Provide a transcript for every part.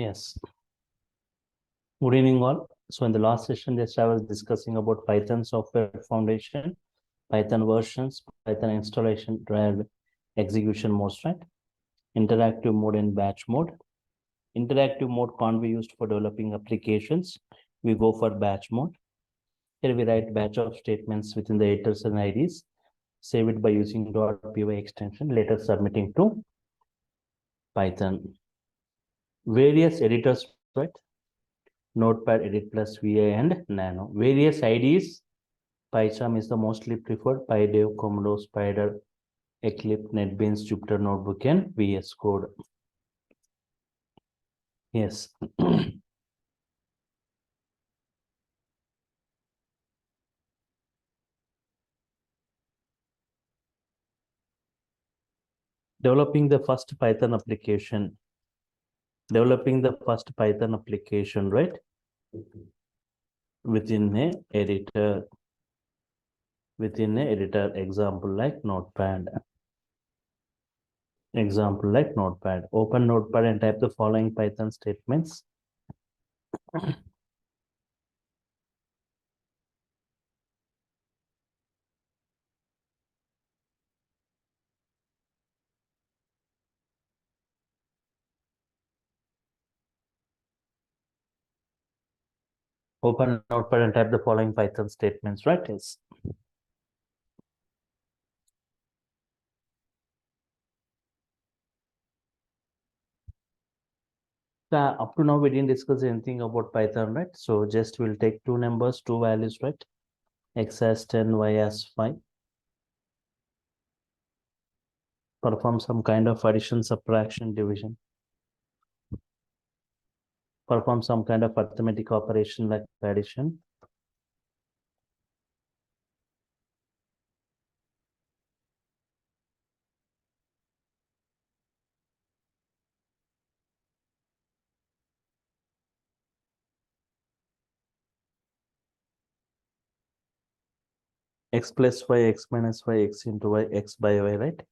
Yes. Good evening, all. So in the last session, just I was discussing about Python software foundation, Python versions, Python installation, drive, execution modes, right? Interactive mode and batch mode. Interactive mode can't be used for developing applications. We go for batch mode. Here we write batch of statements within the headers and IDs. Save it by using .py extension, later submitting to Python. Various editors, right? Notepad, Edit Plus, VI, and Nano. Various IDs. PyCharm is the mostly preferred. PyDev, Komodo, Spider, Eclipse, NetBeans, Jupyter Notebook, and VS Code. Yes. Developing the first Python application. Developing the first Python application, right? Within a editor. Within a editor, example like Notepad. Example like Notepad. Open Notepad and type the following Python statements. Open Notepad and type the following Python statements, right? Yes. Up to now, we didn't discuss anything about Python, right? So just we'll take two numbers, two values, right? X as 10, Y as 5. Perform some kind of addition, subtraction, division. Perform some kind of arithmetic operation like addition. X plus Y, X minus Y, X into Y, X by Y, right?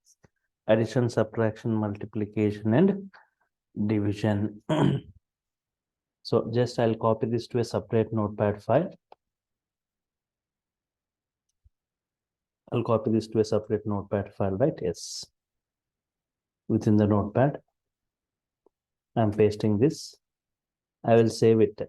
Addition, subtraction, multiplication, and division. So just I'll copy this to a separate notepad file. I'll copy this to a separate notepad file, right? Yes. Within the notepad, I'm pasting this. I will save it.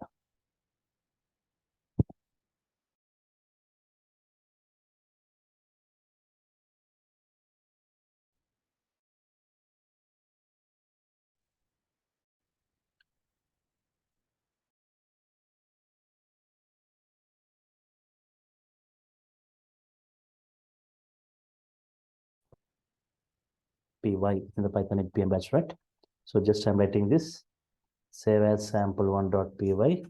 Py in the Python npm batch, right? So just I'm writing this, save as sample1.py.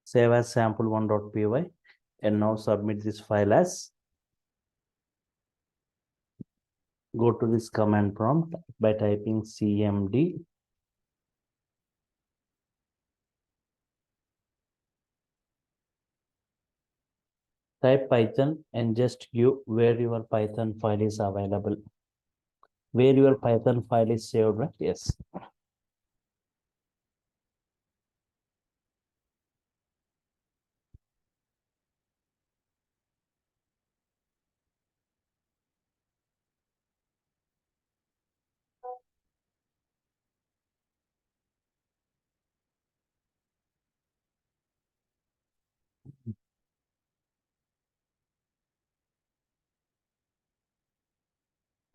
Save as sample1.py, and now submit this file as, go to this command prompt by typing cmd type Python and just give where your Python file is available, where your Python file is saved, right? Yes.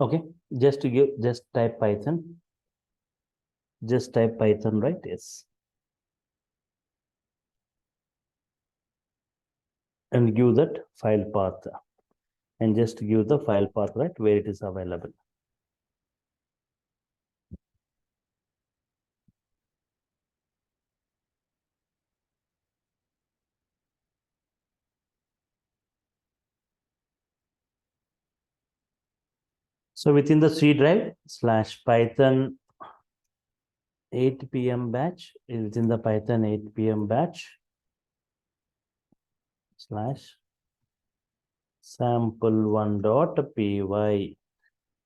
Okay, just to give, just type Python. Just type Python, right? Yes. And give that file path. And just give the file path, right, where it is available. So within the C drive /Python 8 p.m. batch is in the Python 8 p.m. batch slash sample1.py.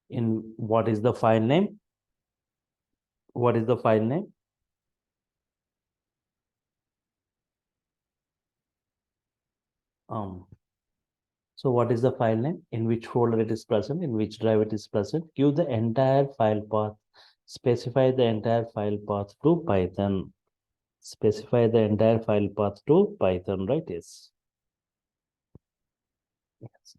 In what is the file name? What is the file name? So what is the file name? In which folder it is present? In which drive it is present? Give the entire file path. Specify the entire file path to Python. Specify the entire file path to Python, right? Yes. Yes.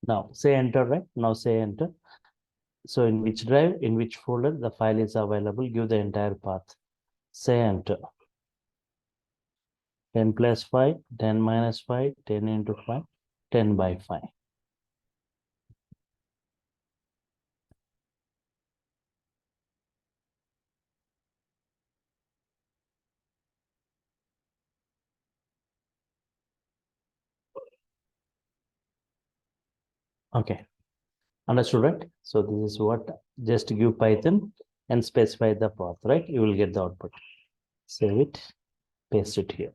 Now say enter, right? Now say enter. So in which drive, in which folder the file is available, give the entire path. Say enter. 10 plus 5, 10 minus 5, 10 into 5, 10 by 5. Okay. Understood, right? So this is what, just give Python and specify the path, right? You will get the output. Save it, paste it here.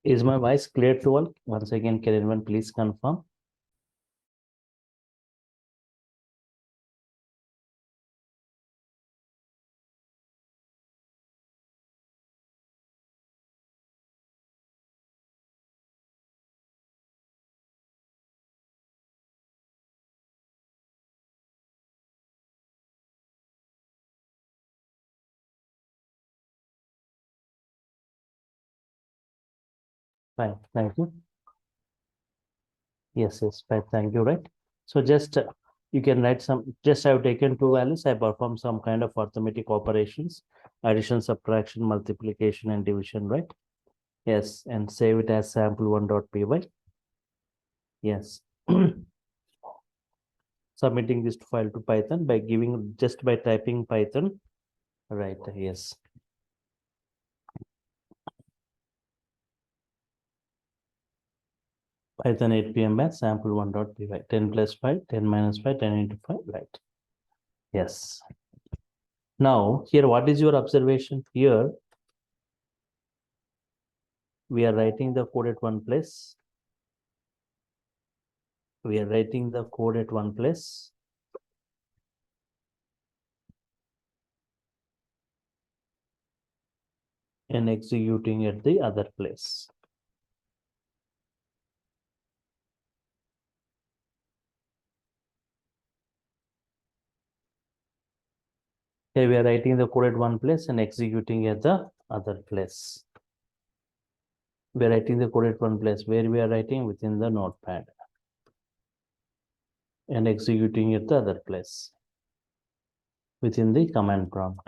Is my voice clear to all? Once again, can anyone please confirm? Fine, thank you. Yes, yes, fine, thank you, right? So just you can write some, just I've taken two values, I perform some kind of arithmetic operations, addition, subtraction, multiplication, and division, right? Yes, and save it as sample1.py. Yes. Submitting this file to Python by giving, just by typing Python, right? Yes. Python 8 p.m. batch sample1.py 10 plus 5, 10 minus 5, 10 into 5, right? Yes. Now, here, what is your observation? Here, we are writing the code at one place. We are writing the code at one place. And executing at the other place. Here we are writing the code at one place and executing at the other place. We are writing the code at one place where we are writing within the notepad and executing at the other place within the command prompt.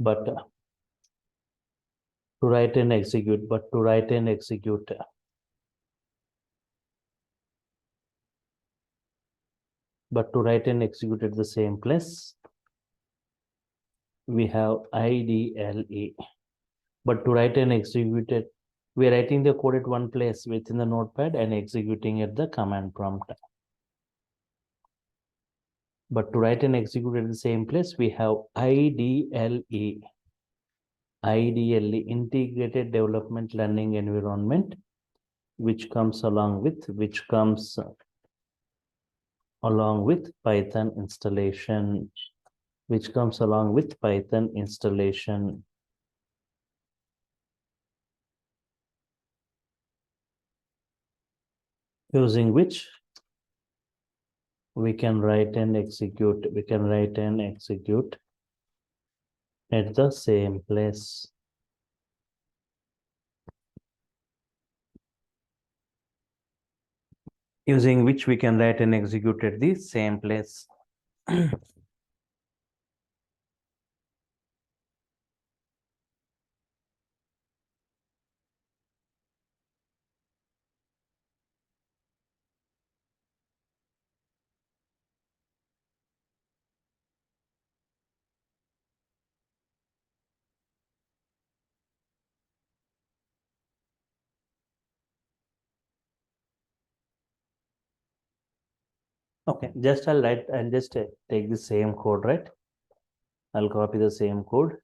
But to write and execute, but to write and execute, but to write and execute at the same place, we have IDLE. But to write and execute it, we are writing the code at one place within the notepad and executing at the command prompt. But to write and execute at the same place, we have IDLE. IDLE, Integrated Development Learning Environment, which comes along with Python installation, using which we can write and execute at the same place. Using which we can write and execute at the same place. Okay, just I'll just take the same code, right? I'll copy the same code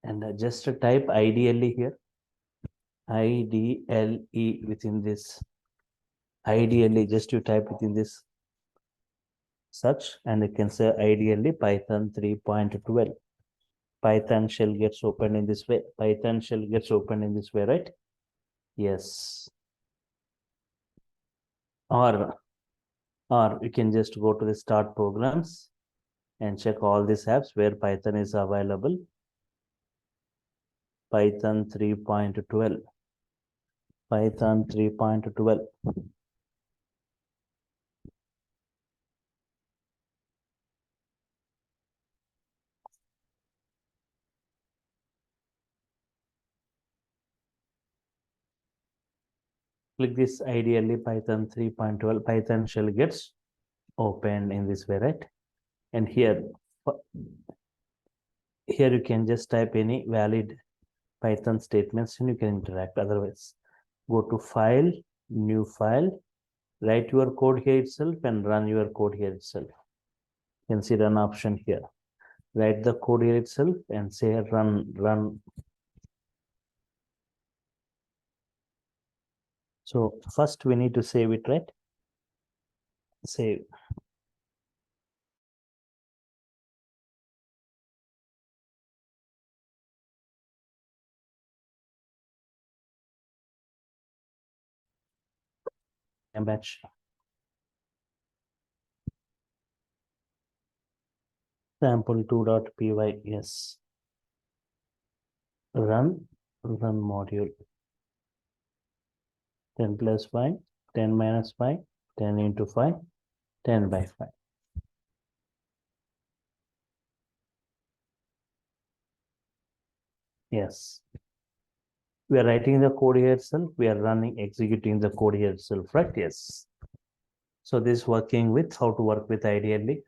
and just type IDLE here. IDLE within this. IDLE, just you type within this search and you can say IDLE Python 3.12. Python shell gets opened in this way. Python shell gets opened in this way, right? Yes. Or you can just go to the start programs and check all these apps where Python is available. Python 3.12. Python 3.12. Click this IDLE Python 3.12. Python shell gets opened in this way, right? And here you can just type any valid Python statements and you can interact. Otherwise, go to file, new file, write your code here itself and run your code here itself. You can see run option here. Write the code here itself and say run. So first we need to save it, right? Save. And batch. Sample2.py, yes. Run module. 10 plus 5, 10 minus 5, 10 into 5, 10 by 5. Yes. We are writing the code here itself. We are executing the code here itself, right? Yes. So this working with how to work with IDLE,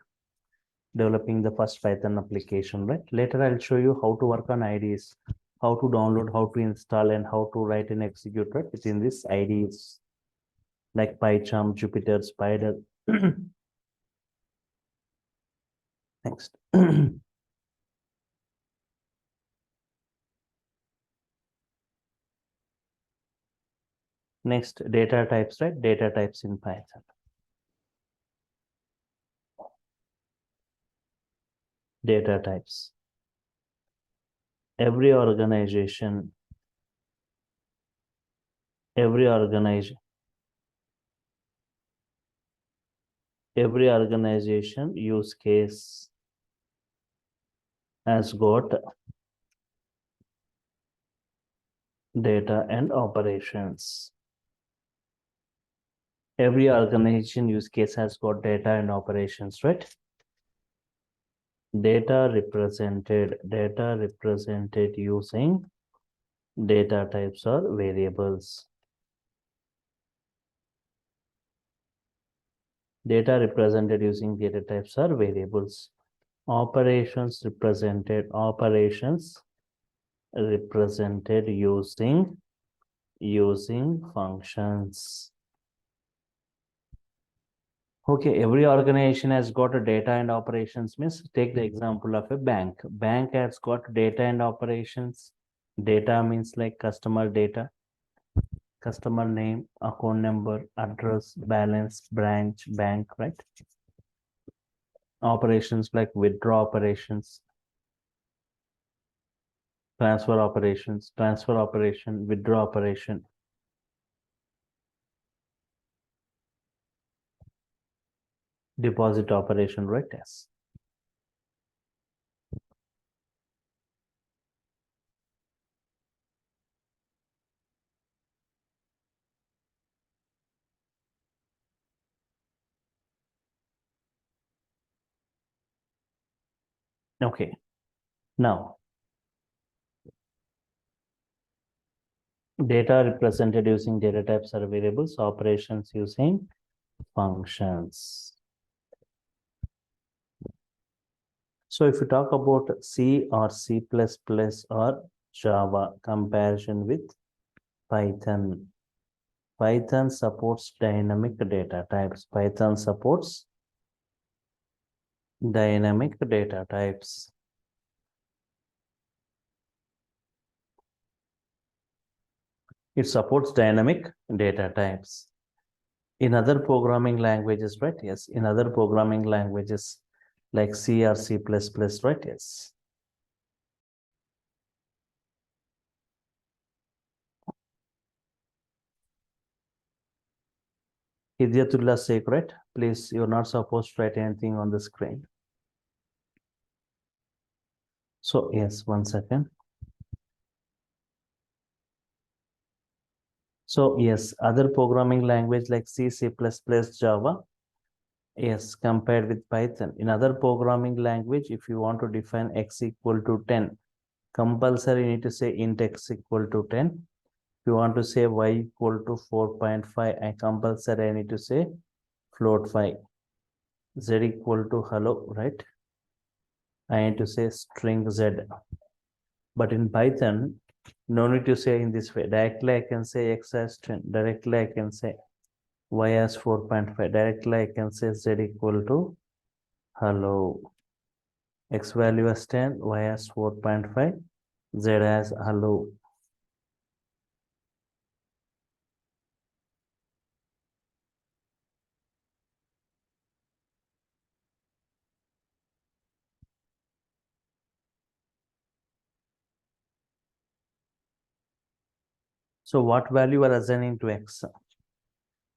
developing the first Python application, right? Later I'll show you how to work on IDEs, how to download, how to install, and how to write and execute, right? Within this IDEs like PyCharm, Jupyter, Spider. Next. Next, data types, right? Data types in Python. Data types. Every organization use case has got data and operations. Every organization use case has got data and operations, right? Data represented using data types or variables. Data represented using data types or variables. Operations represented using functions. Okay, every organization has got a data and operations. Means take the example of a bank. Bank has got data and operations. Data means like customer data, customer name, account number, address, balance, branch, bank, right? Operations like withdraw operations, transfer operation, withdraw operation. Deposit operation, right? Yes. Okay. Now, data represented using data types or variables, operations using functions. So if you talk about C or C++ or Java comparison with Python. Python supports dynamic data types. Python supports dynamic data types. It supports dynamic data types. In other programming languages, right? Yes. In other programming languages like C or C++, right? Yes. Hidyatullah Sheikh, right? Please, you're not supposed to write anything on the screen. So, yes, 1 second. So, yes, other programming language like C, C++, Java, yes, compared with Python. In other programming language, if you want to define x equal to 10, compulsory you need to say int x equal to 10. If you want to say y equal to 4.5, and compulsory I need to say float 5. Z equal to hello, right? I need to say string Z. But in Python, no need to say in this way. Directly I can say x as 10. Directly I can say y as 4.5. Directly I can say z equal to hello. X value as 10, y as 4.5, z as hello. So what value are assigning to x?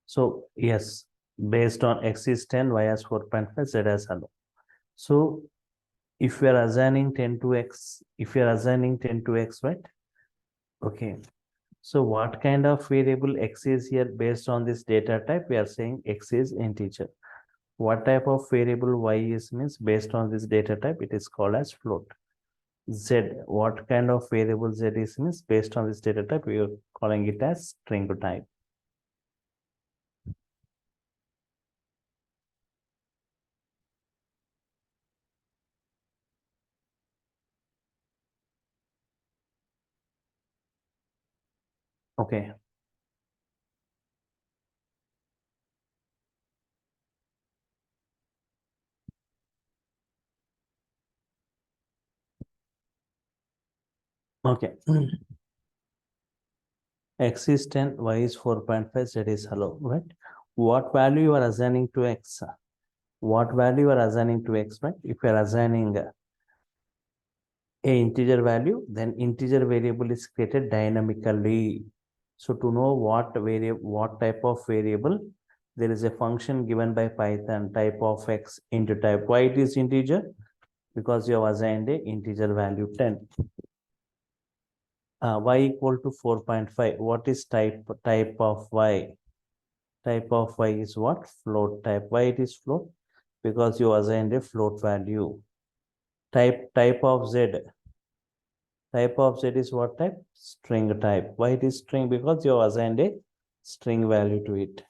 So yes, based on x is 10, y as 4.5, z as hello. So if we are assigning 10 to x, right? Okay. So what kind of variable x is here based on this data type? We are saying x is integer. What type of variable y is means based on this data type? It is called as float. Z, what kind of variable z is means based on this data type? We are calling it as string type. Okay. Okay. X is 10, y is 4.5, z is hello, right? What value you are assigning to x? What value you are assigning to x, right? If you are assigning a integer value, then integer variable is created dynamically. So to know what type of variable, there is a function given by Python, type of x into type. Why it is integer? Because you have assigned a integer value 10. Y equal to 4.5. What is type of y? Type of y is what? Float type. Why it is float? Because you assigned a float value. Type of z. Type of z is what type? String type. Why it is string? Because you have assigned a string value to it.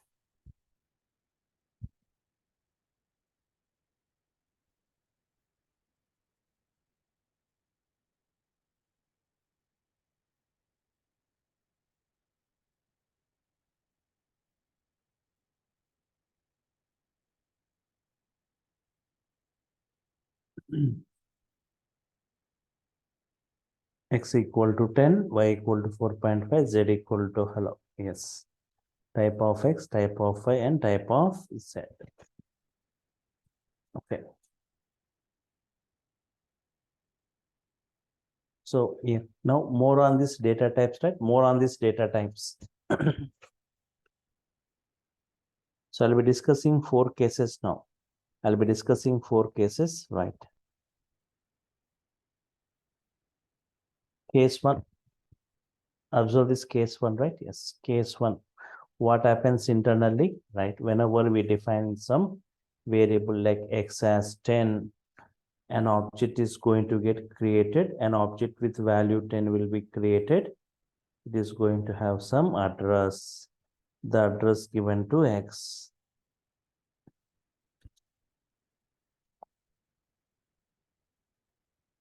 X equal to 10, y equal to 4.5, z equal to hello. Yes. Type of x, type of y, and type of z. Okay. So yeah, now more on this data types, right? More on this data types. So I'll be discussing 4 cases now. I'll be discussing 4 cases, right? Case 1. Observe this case 1, right? Yes, case 1. What happens internally, right? Whenever we define some variable like x as 10, an object is going to get created. An object with value 10 will be created. It is going to have some address. The address given to x.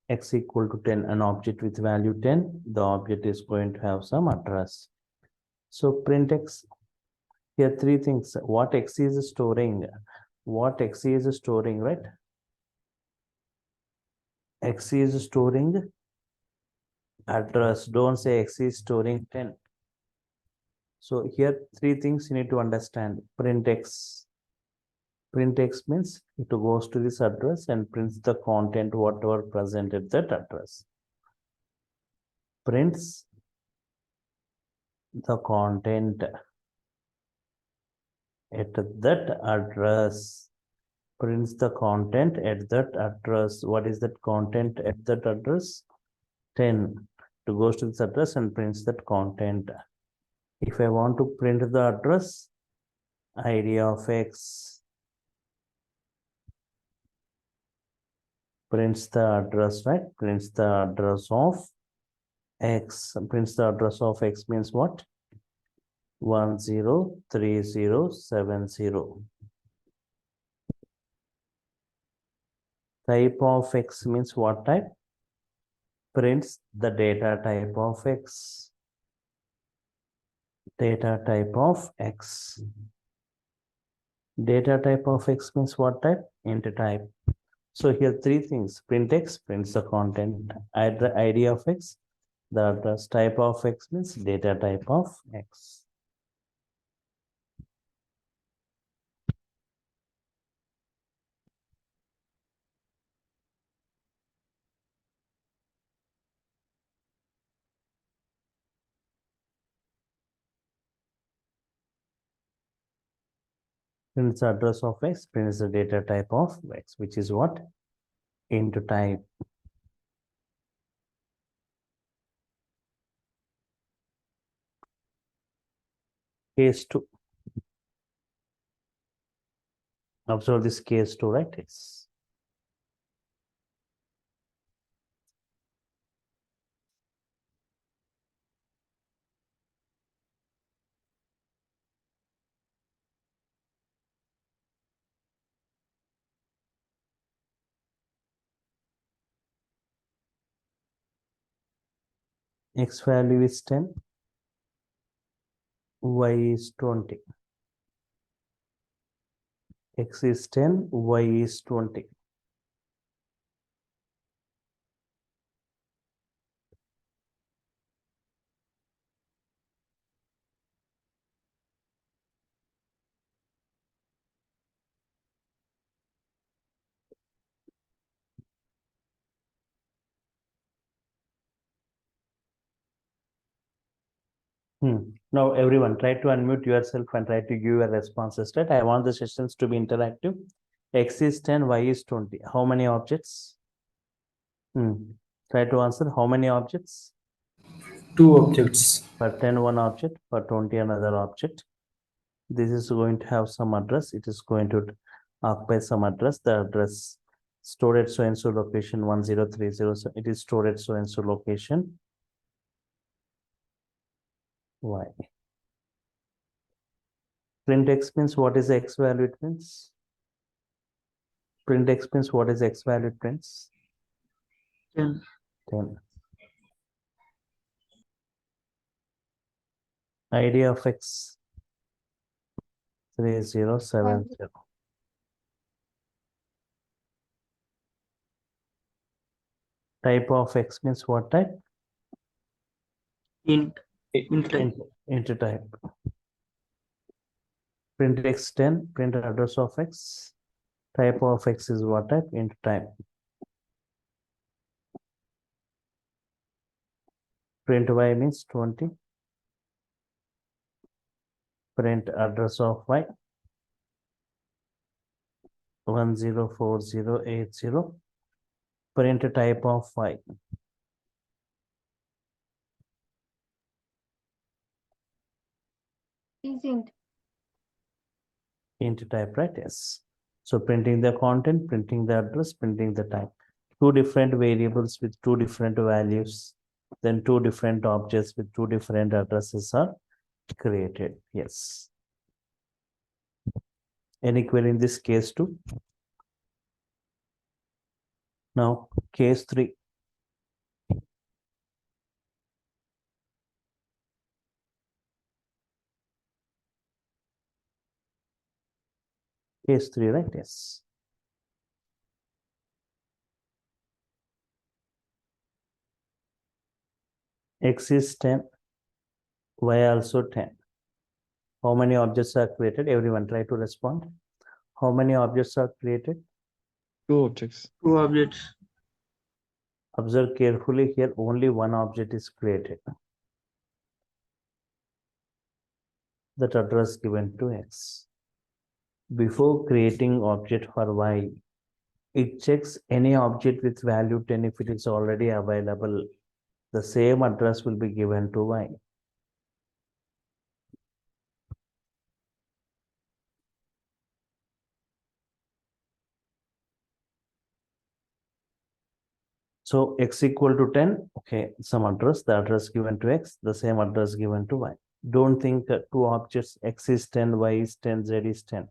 X equal to 10, an object with value 10, the object is going to have some address. So print x, Here three things. What X is storing? What X is storing, right? X is storing address. Don't say X is storing 10. So here three things you need to understand. Print X. Print X means it goes to this address and prints the content whatever present at that address. Prints the content at that address. Prints the content at that address. What is that content at that address? 10. It goes to this address and prints that content. If I want to print the address, ID of X prints the address, right? Prints the address of X. Prints the address of X means what? 103070. Type of X means what type? Prints the data type of X. Data type of X. Data type of X means what type? Int type. So here three things. Print X prints the content. ID of X. The address. Type of X means data type of X. Prints the address of X, prints the data type of X, which is what? Int type. Case 2. Observe this case 2, right? It's X value is 10, Y is 20. X is 10, Y is 20. Now everyone try to unmute yourself and try to give your responses, right? I want the sessions to be interactive. X is 10, Y is 20. How many objects? Try to answer how many objects? Two objects. For 10, one object. For 20, another object. This is going to have some address. It is going to occupy some address. The address stored at so-and-so location 1030. So it is stored at so-and-so location. Y. Print X means what is the X value it prints? Print X means what is X value it prints? 10. 10. ID of X 3070. Type of X means what type? Int type. Int type. Print X 10. Print address of X. Type of X is what type? Int type. Print Y means 20. Print address of Y 104080. Print type of Y. Is int. Int type, right? Yes. So printing the content, printing the address, printing the type. Two different variables with two different values. Then two different objects with two different addresses are created. Yes. Any query in this case too? Now, case 3. Case 3, right? Yes. X is 10, Y also 10. How many objects are created? Everyone try to respond. How many objects are created? 2 objects. 2 objects. Observe carefully here, only one object is created. That address given to X. Before creating object for Y, it checks any object with value 10 if it is already available. The same address will be given to Y. So X equal to 10, okay, some address, the address given to X, the same address given to Y. Don't think two objects, X is 10, Y is 10, Z is 10.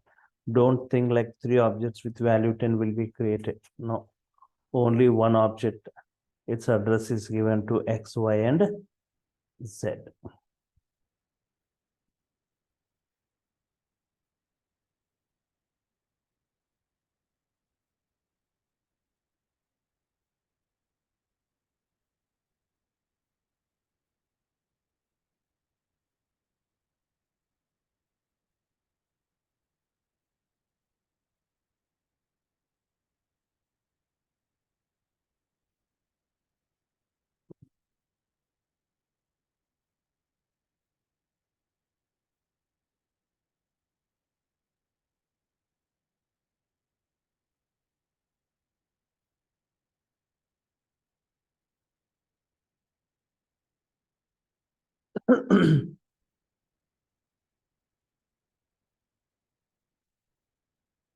Don't think like 3 objects with value 10 will be created. No, only one object. Its address is given to X, Y, and Z.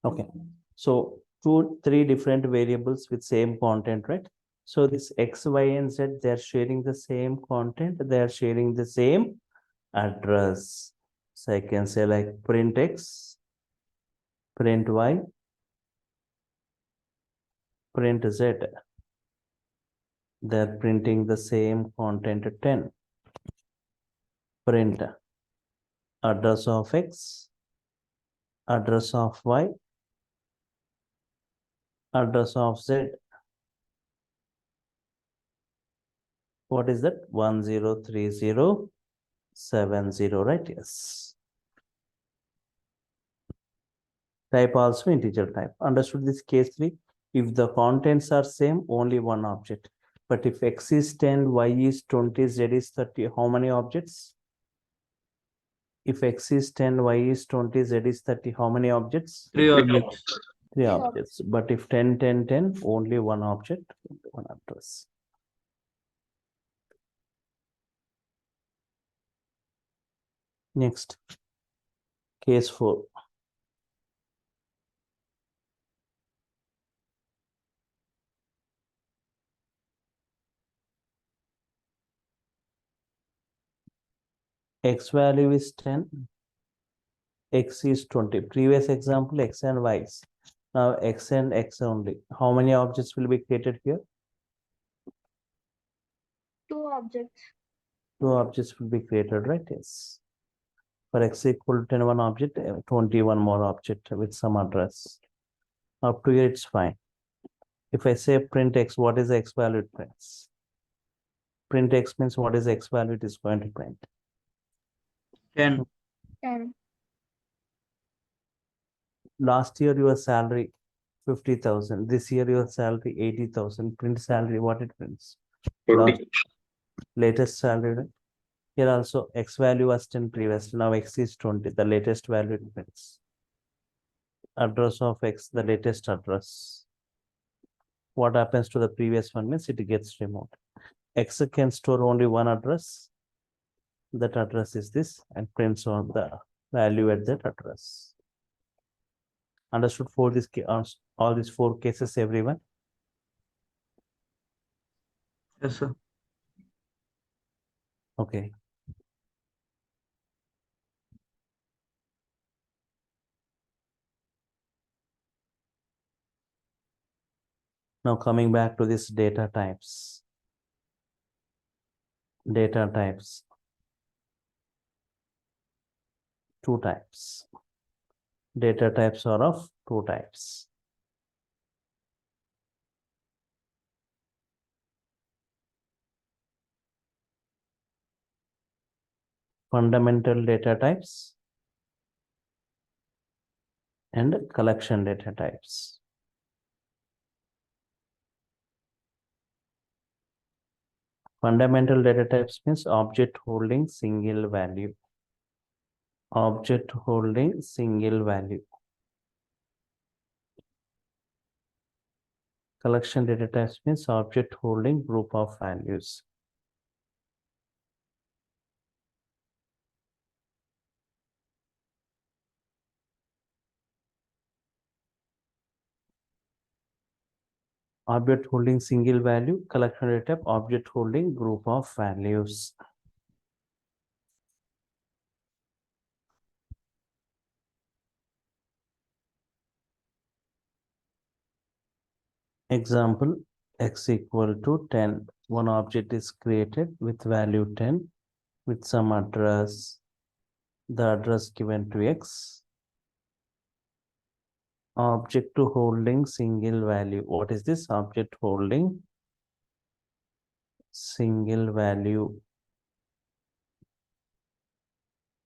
Okay, so 3 different variables with same content, right? So this X, Y, and Z, they're sharing the same content, they're sharing the same address. So I can say like print X, print Y, print Z. They're printing the same content 10. Print address of X, address of Y, address of Z. What is that? 103070, right? Yes. Type also integer type. Understood this case 3? If the contents are same, only one object. But if X is 10, Y is 20, Z is 30, how many objects? If X is 10, Y is 20, Z is 30, how many objects? 3 objects. 3 objects. But if 10, 10, 10, only one object, one address. Next, case 4. X value is 10, X is 20. Previous example, X and Y. Now X and X only. How many objects will be created here? 2 objects. 2 objects will be created, right? Yes. For X equal to 10, one object, 21 more object with some address. Up to here, it's fine. If I say print X, what is the X value it prints? Print X means what is the X value it is going to print? 10. 10. Last year, your salary 50,000. This year, your salary 80,000. Print salary, what it prints? 40. Latest salary, right? Here also X value was 10 previously. Now X is 20. The latest value it prints. Address of X, the latest address. What happens to the previous one means it gets removed. X can store only one address. That address is this and prints on the value at that address. Understood for this all these 4 cases, everyone? Yes, sir. Okay. Now coming back to this data types. Data types. 2 types. Data types are of two types. Fundamental data types and collection data types. Fundamental data types means object holding single value. Object holding single value. Collection data types means object holding group of values. Object holding single value, collection data type, object holding group of values. Example, x equal to 10. One object is created with value 10 with some address. The address given to x. Object to holding single value. What is this? Object holding single value.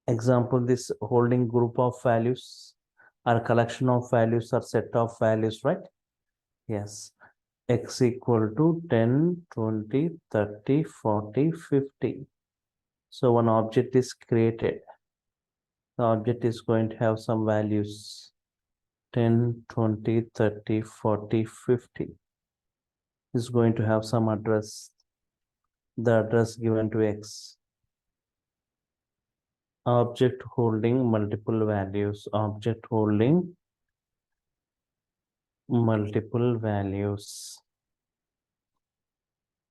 Example, this holding group of values or collection of values or set of values, right? Yes. X equal to 10, 20, 30, 40, 50. So one object is created. The object is going to have some values 10, 20, 30, 40, 50. Is going to have some address. The address given to x. Object holding multiple values. Object holding multiple values.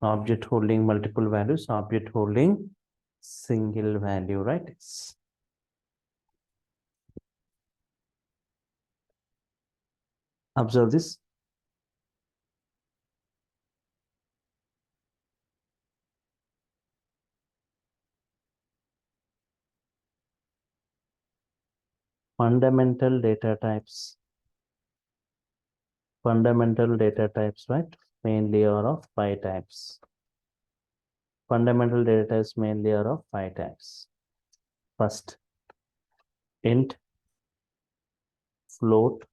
Object holding multiple values. Object holding single value, right? Observe this. Fundamental data types. Fundamental data types, right? Mainly are of 5 types. Fundamental data types mainly are of 5 types. First, int, float,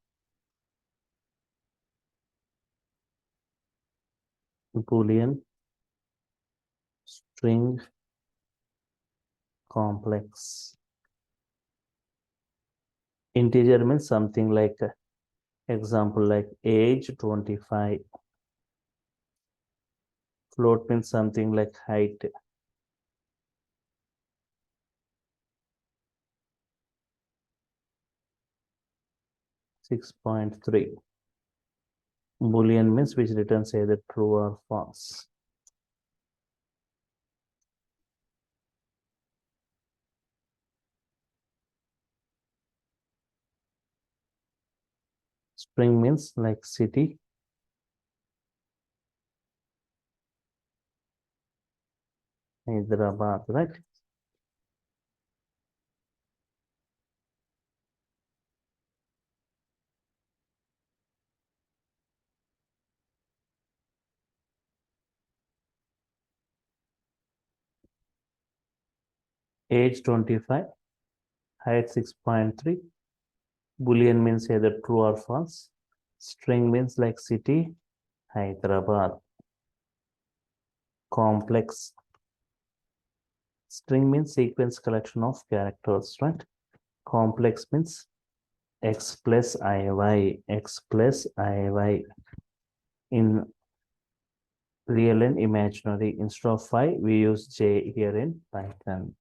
boolean, string, complex. Integer means something like, example like age 25. Float means something like height. .3. Boolean means which returns either true or false. String means like city. Hyderabad, right? Age 25, height 6.3. Boolean means either true or false. String means like city, Hyderabad. Complex. String means sequence collection of characters, right? Complex means x plus iy, x plus iy in real and imaginary. Instead of I, we use j here in Python.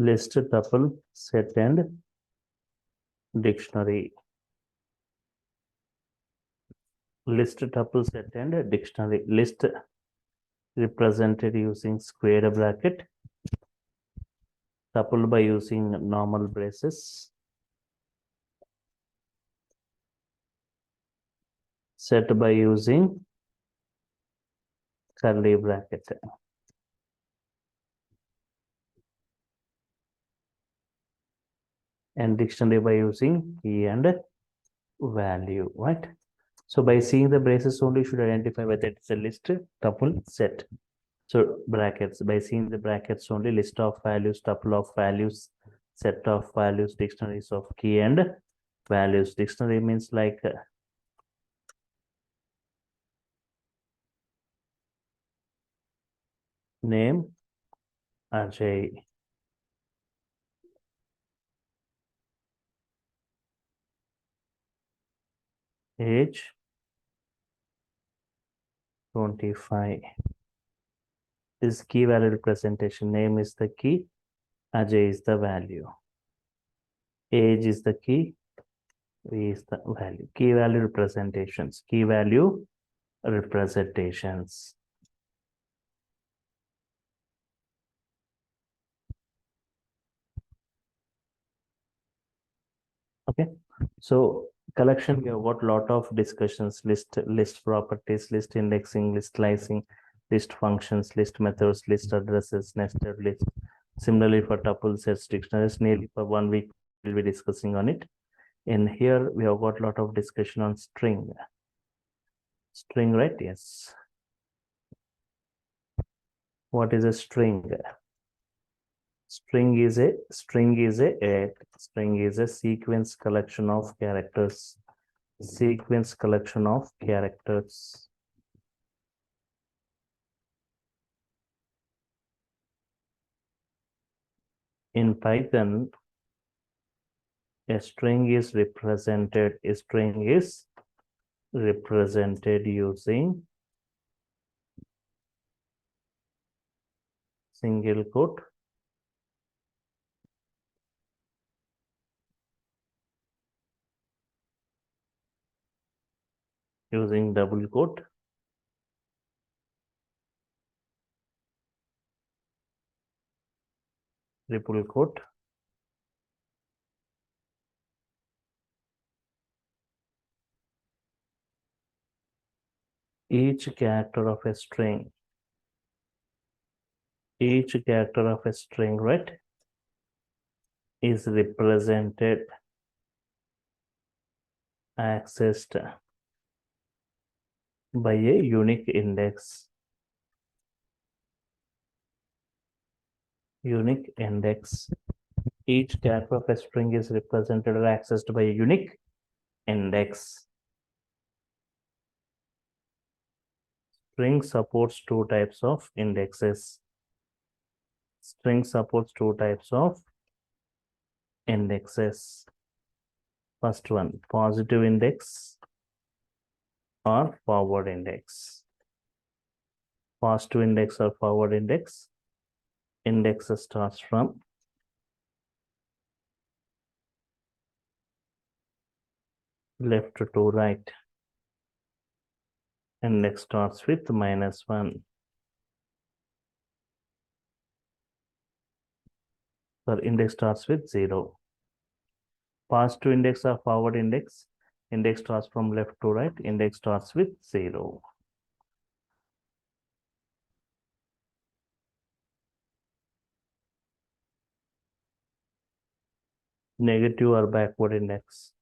List, tuple, set, and dictionary. list tuple set and dictionary. List represented using square bracket, tuple by using normal braces, set by using curly bracket, and dictionary by using key and value, right? So by seeing the braces only, you should identify whether it's a list, tuple, set. So brackets, by seeing the brackets only, list of values, tuple of values, set of values, dictionaries of key and values. Dictionary means like name, Ajay, age 25. This key value representation. Name is the key, Ajay is the value, age is the key, V is the value. Key value representations. Key value representations. Okay, so collection, we have got lot of discussions: list properties, list indexing, list slicing, list functions, list methods, list addresses, nested list. Similarly for tuple, sets, dictionaries, nearly for 1 week we'll be discussing on it. In here we have got lot of discussion on string, right? Yes. What is a string? String is a sequence collection of characters. Sequence collection of characters. In Python, a string is represented using single quote, using double quote, triple quote, each character of a string, right, is represented, accessed by a unique index. Each character of a string is represented or accessed by a unique index. String supports two types of indexes. First one, positive index or forward index. Positive index or forward index. Index starts from left to right. Index starts with -1. So index starts with 0. Positive index or forward index. Index starts from left to right. Index starts with 0. Negative or backward index.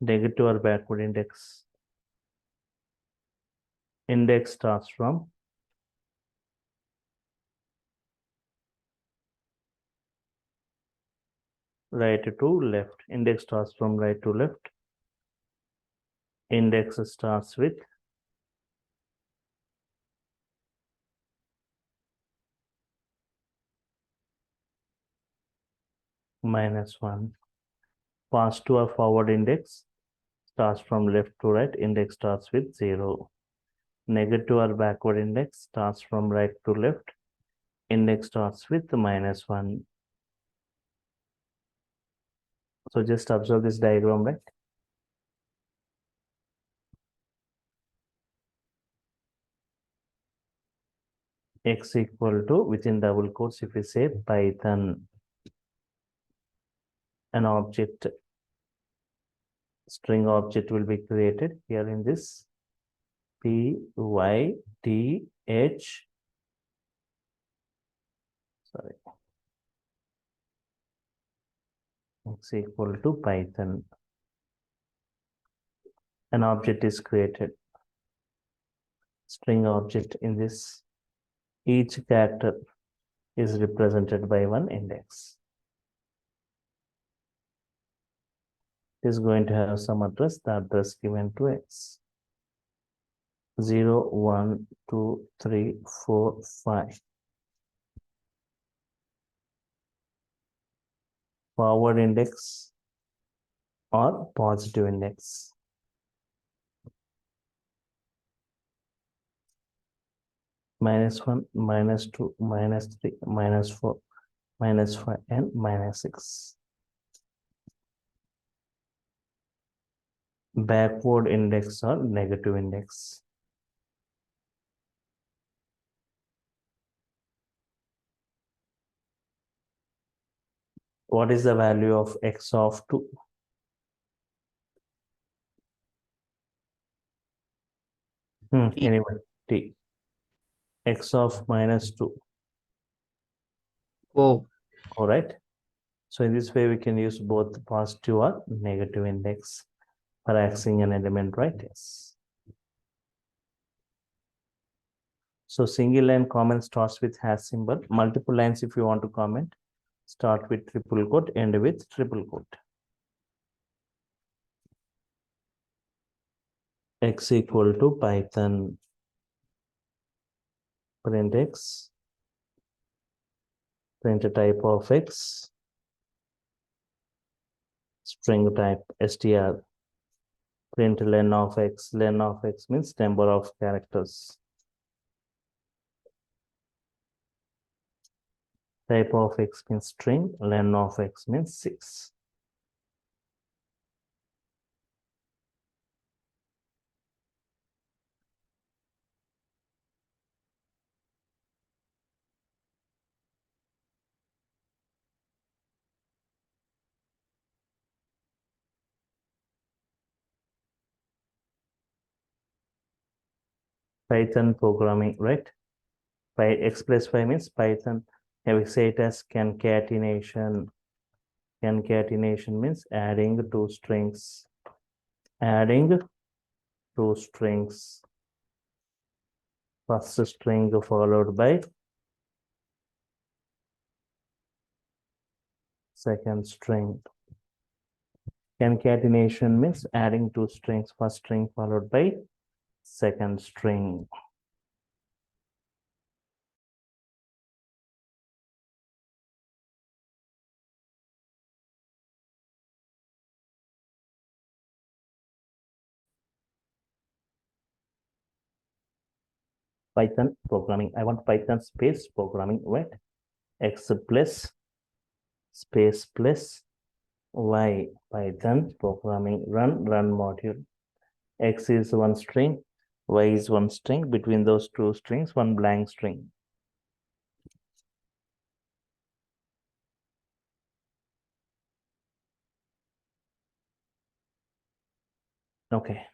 Negative or backward index. Index starts from right to left. Index starts from right to left. Index starts with -1. Positive or forward index starts from left to right. Index starts with 0. Negative or backward index starts from right to left. index starts with -1. So just observe this diagram, right? X equal to, within double quotes, if we say Python, an object, string object will be created here in this PYTH, sorry, X equal to Python. An object is created, string object. In this, each character is represented by one index. It is going to have some address, the address given to X. 0, 1, 2, 3, 4, 5. Forward index or positive index. -1, -2, -3, -4, -5, and -6. Backward index or negative index. What is the value of X of 2? Anyway, T. X of -2. Oh, All right. So in this way, we can use both positive or negative index for accessing an element, right? Yes. So single line comment starts with hash symbol. Multiple lines, if you want to comment, start with triple quote, end with triple quote. X equal to Python, print X, print a type of X, string type str, print len of X. Len of X means number of characters. Type of X means string, len of X means 6. Python programming, right? X plus 5 means Python. We say it as concatenation. Concatenation means adding two strings. Adding two strings. First string followed by second string. Concatenation means adding two strings. First string followed by second string. Python programming. I want Python space programming, right? X plus space plus Y. Python programming run module. X is one string, Y is one string. Between those two strings, one blank string. Okay.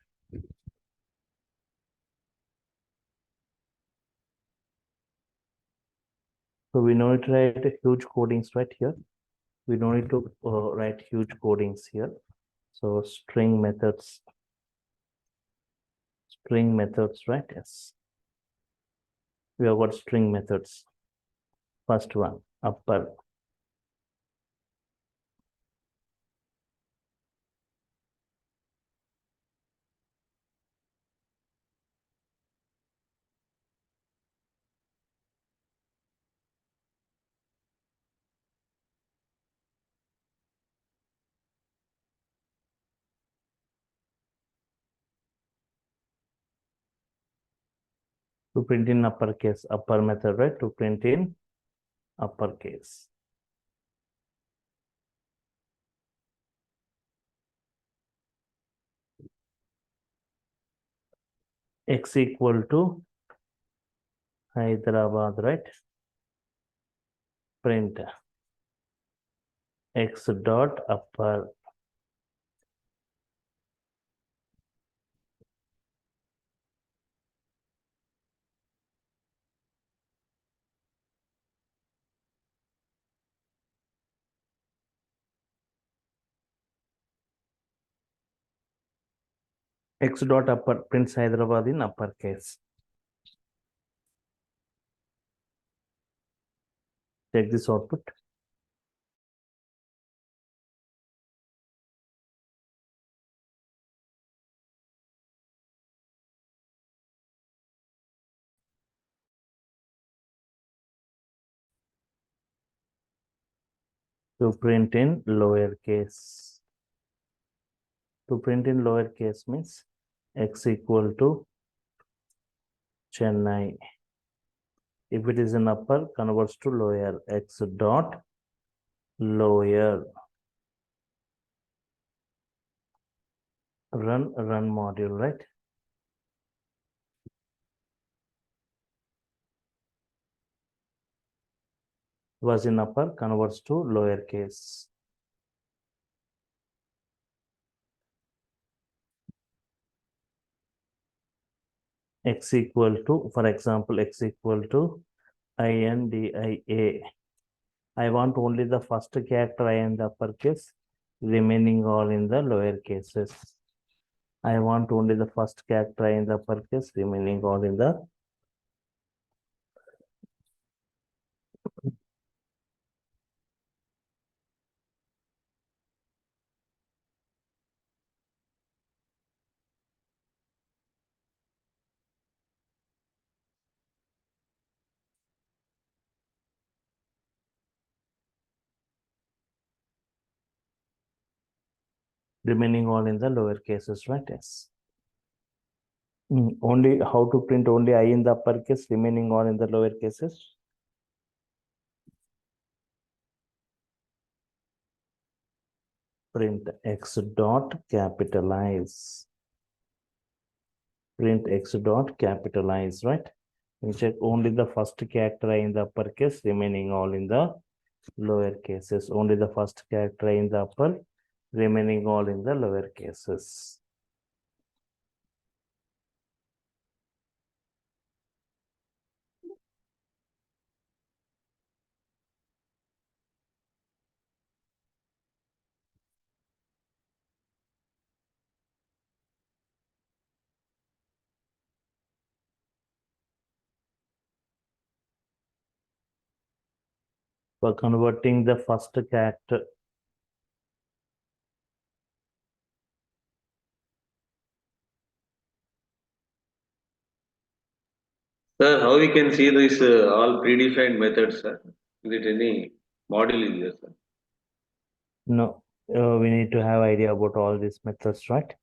So we know it write huge codings right here. We don't need to write huge codings here. So string methods, right? Yes. We have got string methods. First one, upper. To print in uppercase, upper method, right? To print in uppercase. X equal to Hyderabad, right? Print X dot upper X dot upper prints Hyderabad in uppercase. Take this output. To print in lowercase. To print in lowercase means X equal to Chennai. If it is in upper, converts to lower. X dot lower. Run module, right? Was in upper, converts to lowercase. X equal to, for example, X equal to INDIA. I want only the first character I in the uppercase, remaining all in the lower cases. I want only the first character I in the uppercase, remaining all in the remaining all in the lower cases, right? Yes. Only how to print only I in the uppercase, remaining all in the lower cases. Print X dot capitalize. Print X dot capitalize, right? We check only the first character I in the uppercase, remaining all in the lower cases. Only the first character in the upper, remaining all in the lower cases. For converting the first character, Sir, how we can see this all predefined methods, sir? Is it any model is there, sir? no, we need to have idea about all these methods, right?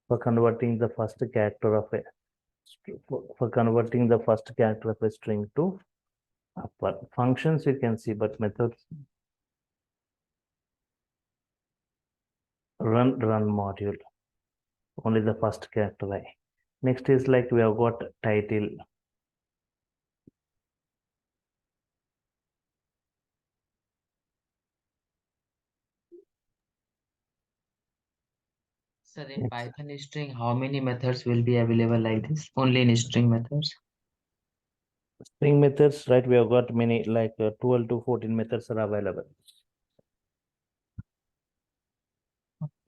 For converting the first character of a for converting the first character of a string to upper functions, you can see, but methods run module, only the first character I. Next is like we have got title. Sir, in Python string, how many methods will be available like this? Only in string methods? String methods, right? We have got many, like 12 to 14 methods are available.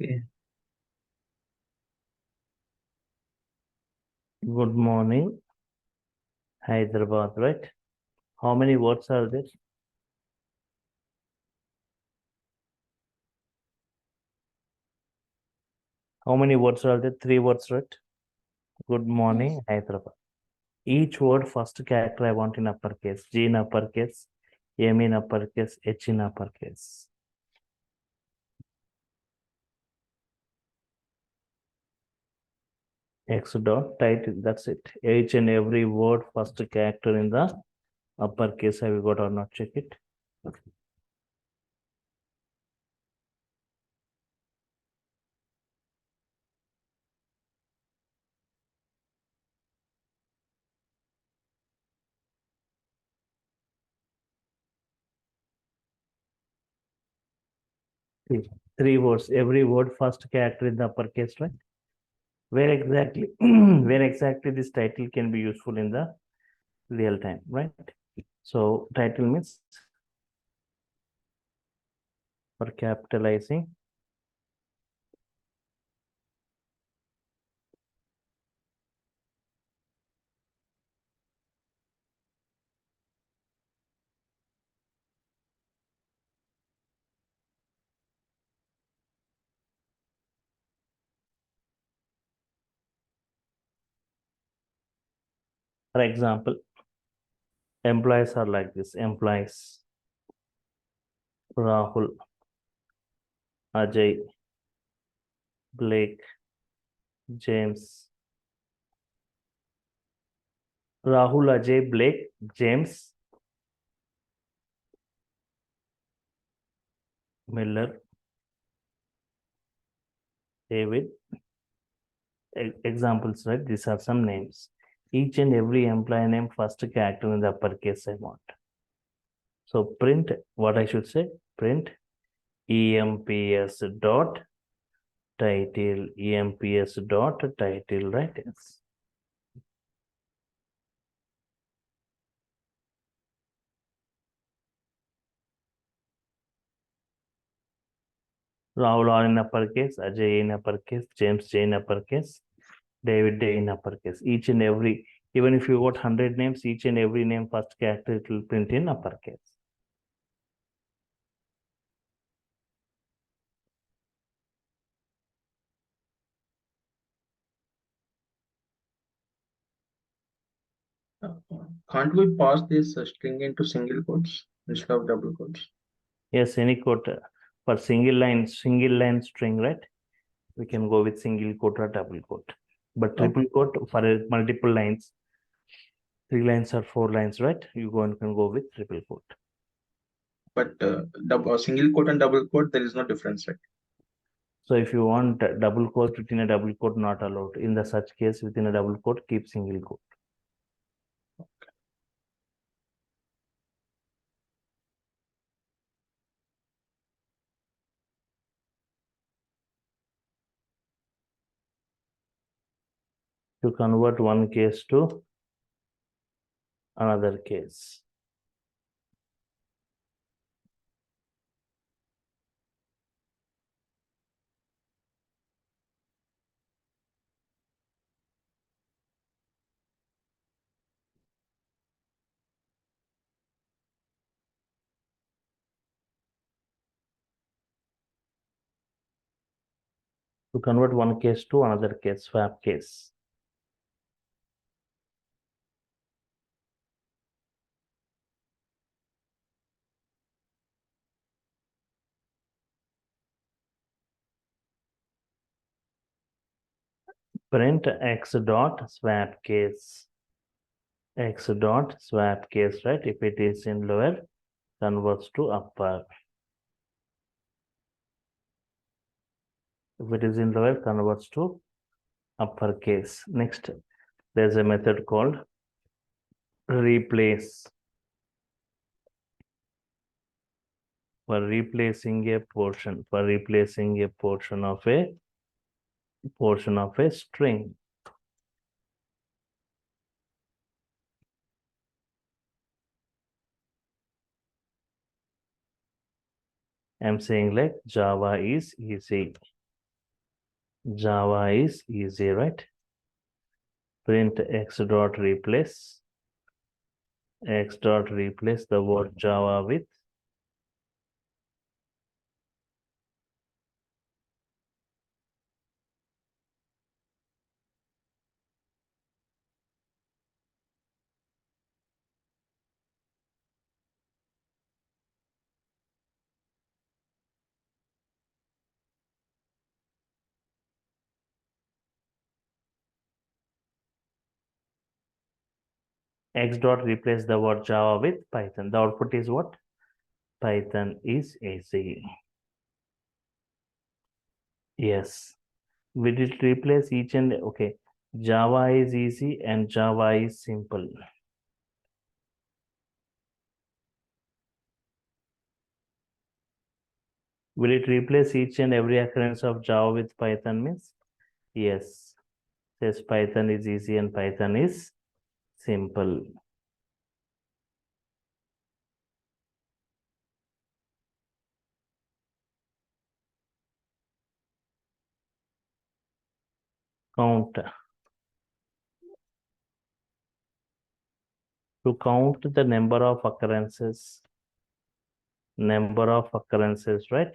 Okay. Good morning, Hyderabad, right? How many words are there? How many words are there? 3 words, right? Good morning, Hyderabad. Each word, first character I want in uppercase, G in uppercase, M in uppercase, H in uppercase. X dot title. That's it. Each and every word first character in the uppercase. Have you got or not? Check it. Three words. Every word first character in the uppercase, right? Where exactly where exactly this title can be useful in the real time, right? So title means for capitalizing for example, employees are like this: employees Rahul, Ajay, Blake, James. Rahul, Ajay, Blake, James, Miller, David. Examples, right? These are some names. Each and every employee name first character in the uppercase I want. So print, what I should say? Print EMPS dot title, EMPS dot title, right? Yes. Rahul R in uppercase, Ajay in uppercase, James J in uppercase, David Day in uppercase. Each and every, even if you got 100 names, each and every name first character it will print in uppercase. Can't we pass this string into single quotes instead of double quotes? Yes, any quote for single line string, right? We can go with single quote or double quote. But triple quote for multiple lines, 3 lines or 4 lines, right? You can go with triple quote. But single quote and double quote, there is no difference, right? So if you want double quote within a double quote, not allowed. In the such case, within a double quote, keep single quote. To convert one case to another case. To convert one case to another case, swap case. Print x dot swap case. X dot swap case, right? If it is in lower, converts to upper. If it is in lower, converts to uppercase. Next, there's a method called replace. For replacing a portion of a string. I'm saying like Java is easy. Java is easy, right? Print x dot replace the word Java with X dot replace the word Java with Python. The output is what? Python is easy. Yes. Will it replace each and okay? Java is easy and Java is simple. Will it replace each and every occurrence of Java with Python means? Yes. Says Python is easy and Python is simple. Count. To count the number of occurrences. Number of occurrences, right?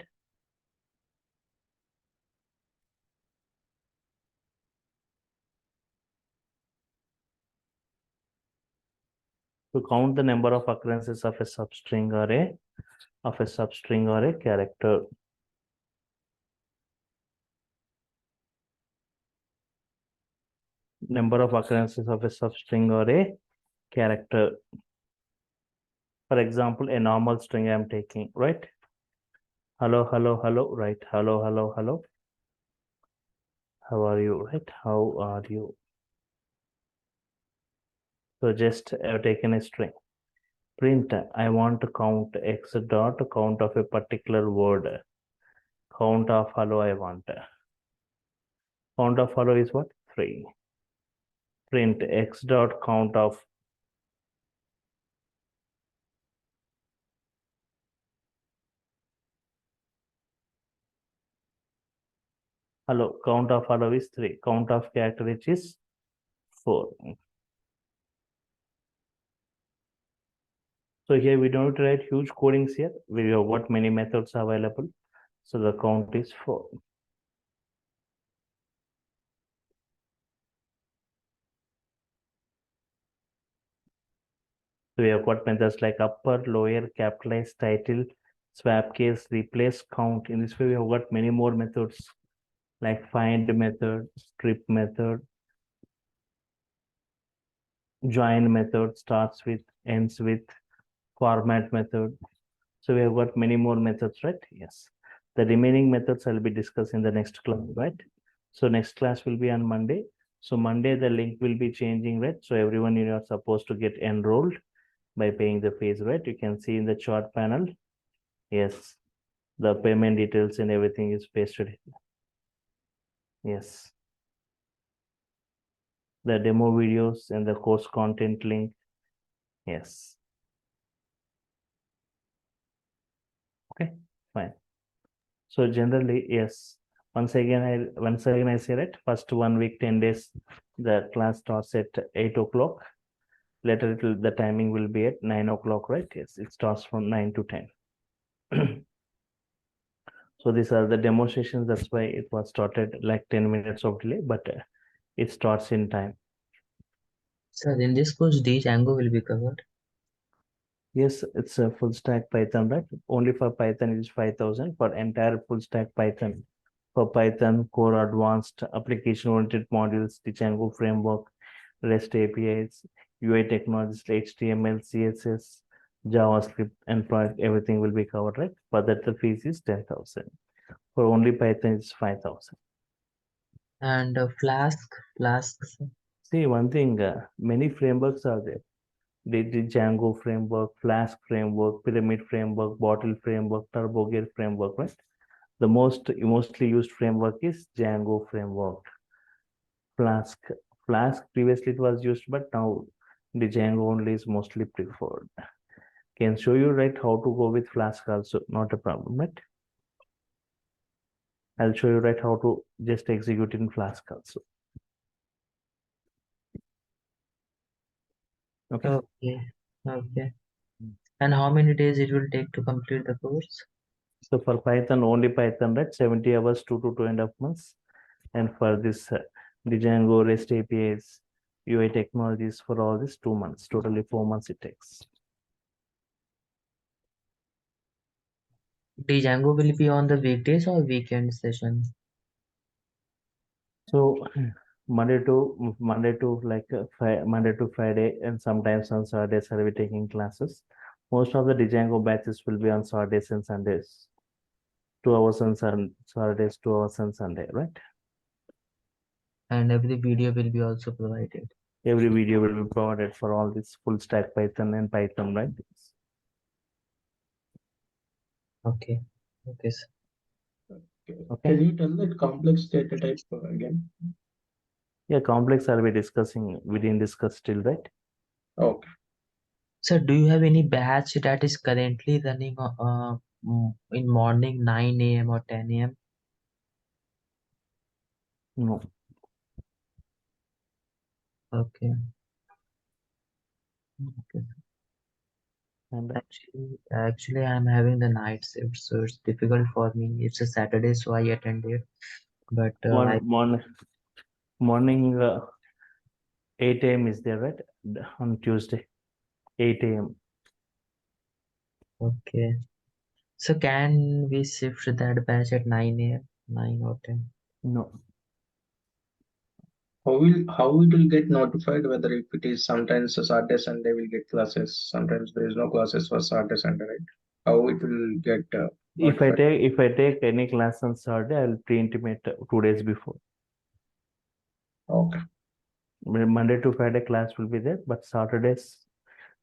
To count the number of occurrences of a substring array, character. Number of occurrences of a substring or a character. For example, a normal string I'm taking, right? Hello, hello, hello, right? Hello, hello, hello. How are you, right? How are you? So just I've taken a string. Print, I want to count x dot count of a particular word. Count of hello I want. Count of hello is what? 3. Print x dot count of hello. Count of hello is 3. Count of character which is 4. So here we don't write huge codings here. We have got many methods available. So the count is 4. So we have got methods like upper, lower, capitalize, title, swap case, replace, count. In this way, we have got many more methods like find method, strip method, join method, starts with, ends with, format method. So we have got many more methods, right? Yes. The remaining methods I'll be discussing in the next class, right? So next class will be on Monday. So Monday, the link will be changing, right? So everyone, you are supposed to get enrolled by paying the fees, right? You can see in the chart panel. Yes. The payment details and everything is pasted. Yes. The demo videos and the course content link. Yes. Okay, fine. So generally, yes. Once again, I say that first 1 week, 10 days, the class starts at 8 o'clock. Later, the timing will be at 9 o'clock, right? Yes, it starts from 9 to 10. So these are the demonstrations. That's why it was started like 10 minutes of delay, but it starts in time. Sir, in this course, Django will be covered. Yes, it's a full stack Python, right? Only for Python it is 5,000 for entire full stack Python. For Python, core advanced application-oriented modules, the Django framework, REST APIs, UI technologies, HTML, CSS, JavaScript, and product, everything will be covered, right? For that, the fees is 10,000. For only Python, it's 5,000. And Flask, sir. See, one thing, many frameworks are there. The Django framework, Flask framework, Pyramid framework, Bottle framework, TurboGear framework, right? The mostly used framework is Django framework. Flask previously it was used, but now the Django only is mostly preferred. Can show you right how to go with Flask also, not a problem, right? I'll show you right how to just execute in Flask also. Okay. Okay. And how many days it will take to complete the course? So for Python, only Python, right? 70 hours, 2 to 2.5 months. And for this, the Django REST APIs, UI technologies, for all this 2 months, totally 4 months it takes. Django will be on the weekdays or weekend session? So Monday to Monday to Friday, and sometimes on Saturdays I'll be taking classes. Most of the Django batches will be on Saturdays and Sundays. 2 hours on Saturdays, 2 hours on Sunday, right? And every video will be also provided. Every video will be provided for all this full stack Python and Python, right? Okay. Okay, sir. Okay. Can you tell that complex data type again? Yeah, complex are we discussing? We didn't discuss still, right? Okay. Sir, do you have any batch that is currently running in morning 9 a.m. or 10 a.m.? No. Okay. Okay. And Actually, I'm having the night shift, so it's difficult for me. It's a Saturday, so I attended. But morning 8 a.m. is there, right? On Tuesday, 8 a.m. Okay. So can we shift that batch at 9 a.m., 9 or 10? No. How it will get notified whether if it is sometimes a Saturday, Sunday will get classes, sometimes there is no classes for Saturday, Sunday, right? How it will get notified? If I take any class on Saturday, I will pre-intimate 2 days before. Okay. Monday to Friday class will be there, but Saturdays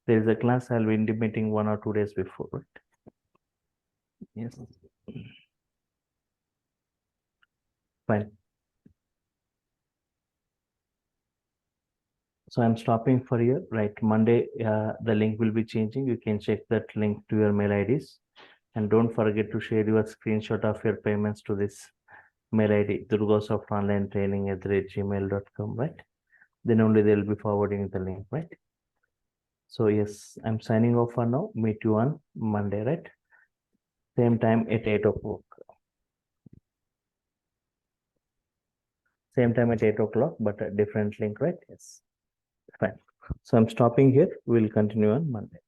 there is a class. I'll be intimating 1 or 2 days before, right? Yes. Fine. So I'm stopping for you, right? Monday, the link will be changing. You can check that link to your mail IDs. And don't forget to share your screenshot of your payments to this mail ID, durgasoftonlinetraining@gmail.com, right? Then only they'll be forwarding the link, right? So yes, I'm signing off for now. Meet you on Monday, right? Same time at 8 o'clock. Same time at 8 o'clock, but a different link, right? Yes. Fine. So I'm stopping here. We'll continue on Monday.